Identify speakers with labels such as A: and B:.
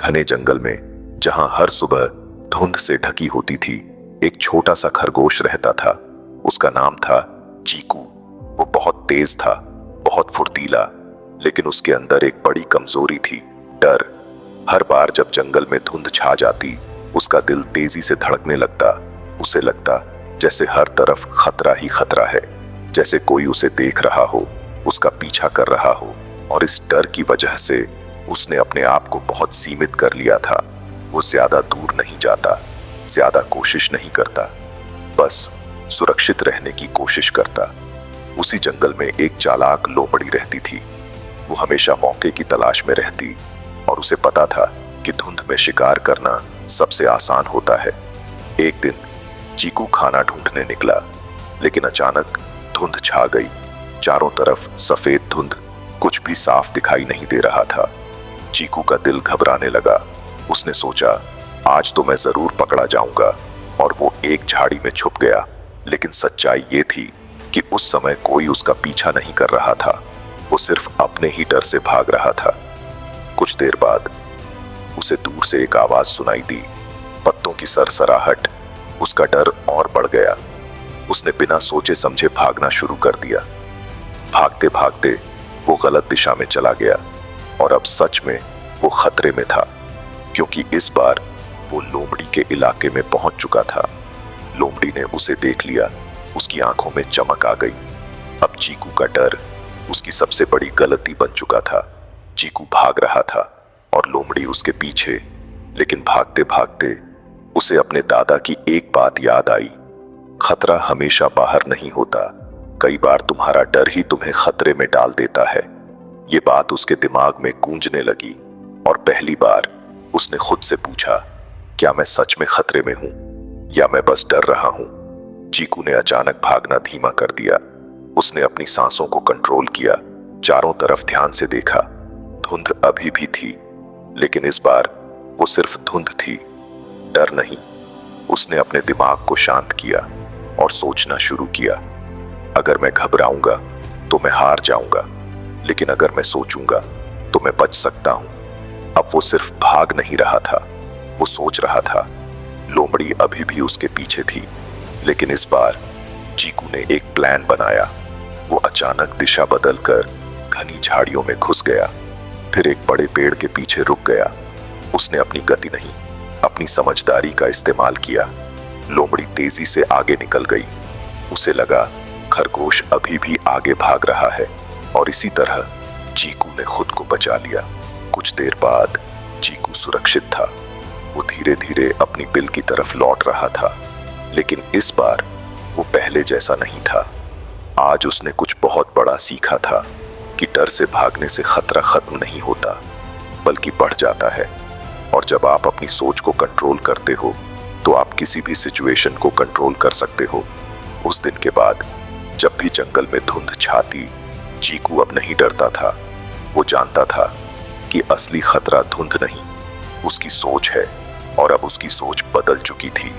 A: घने जंगल में जहां हर सुबह धुंध से ढकी होती थी, एक छोटा सा खरगोश रहता था। उसका नाम था चीकू। वो बहुत तेज था, बहुत फुर्तीला, लेकिन उसके अंदर एक बड़ी कमजोरी थी, डर। हर बार जब जंगल में धुंध छा जाती, उसका दिल तेजी से धड़कने लगता। उसे लगता जैसे हर तरफ खतरा ही खतरा है, जैसे कोई उसे देख रहा हो, उसका पीछा कर रहा हो। और इस डर की वजह से उसने अपने आप को बहुत सीमित कर लिया था। वो ज्यादा दूर नहीं जाता, ज्यादा कोशिश नहीं करता, बस सुरक्षित रहने की कोशिश करता। उसी जंगल में एक चालाक लोमड़ी रहती थी। वो हमेशा मौके की तलाश में रहती और उसे पता था कि धुंध में शिकार करना सबसे आसान होता है। एक दिन चीकू खाना ढूंढने निकला, लेकिन अचानक धुंध छा गई। चारों तरफ सफेद धुंध, कुछ भी साफ दिखाई नहीं दे रहा था। चीकू का दिल घबराने लगा। उसने सोचा, आज तो मैं जरूर पकड़ा जाऊंगा, और वो एक झाड़ी में छुप गया। लेकिन सच्चाई ये थी कि उस समय कोई उसका पीछा नहीं कर रहा था। वो सिर्फ अपने ही डर से भाग रहा था। कुछ देर बाद उसे दूर से एक आवाज सुनाई दी, पत्तों की सरसराहट। उसका डर और बढ़ गया। उसने बिना सोचे समझे भागना शुरू कर दिया। भागते भागते वो गलत दिशा में चला गया, और अब सच में वो खतरे में था, क्योंकि इस बार वो लोमड़ी के इलाके में पहुंच चुका था। लोमड़ी ने उसे देख लिया। उसकी आंखों में चमक आ गई। अब चीकू का डर उसकी सबसे बड़ी गलती बन चुका था। चीकू भाग रहा था और लोमड़ी उसके पीछे। लेकिन भागते भागते उसे अपने दादा की एक बात याद आई, खतरा हमेशा बाहर नहीं होता, कई बार तुम्हारा डर ही तुम्हें खतरे में डाल देता है। ये बात उसके दिमाग में गूंजने लगी, और पहली बार उसने खुद से पूछा, क्या मैं सच में खतरे में हूं या मैं बस डर रहा हूं? चीकू ने अचानक भागना धीमा कर दिया। उसने अपनी सांसों को कंट्रोल किया, चारों तरफ ध्यान से देखा। धुंध अभी भी थी, लेकिन इस बार वो सिर्फ धुंध थी, डर नहीं। उसने अपने दिमाग को शांत किया और सोचना शुरू किया, अगर मैं घबराऊंगा तो मैं हार जाऊंगा, लेकिन अगर मैं सोचूंगा तो मैं बच सकता हूं। अब वो सिर्फ भाग नहीं रहा था, वो सोच रहा था। लोमड़ी अभी भी उसके पीछे थी, लेकिन इस बार चीकू ने एक प्लान बनाया। वो अचानक दिशा बदलकर घनी झाड़ियों में घुस गया, फिर एक बड़े पेड़ के पीछे रुक गया। उसने अपनी गति नहीं, अपनी समझदारी का इस्तेमाल किया। लोमड़ी तेजी से आगे निकल गई। उसे लगा खरगोश अभी भी आगे भाग रहा है, और इसी तरह चीकू ने खुद को बचा लिया। कुछ देर बाद चीकू सुरक्षित था। वो धीरे धीरे अपनी बिल की तरफ लौट रहा था, लेकिन इस बार वो पहले जैसा नहीं था। आज उसने कुछ बहुत बड़ा सीखा था कि डर से भागने से खतरा खत्म नहीं होता, बल्कि बढ़ जाता है। और जब आप अपनी सोच को कंट्रोल करते हो, तो आप किसी भी सिचुएशन को कंट्रोल कर सकते हो। उस दिन के बाद जब भी जंगल में धुंध छाती, चीकू अब नहीं डरता था। वो जानता था कि असली खतरा धुंध नहीं, उसकी सोच है, और अब उसकी सोच बदल चुकी थी।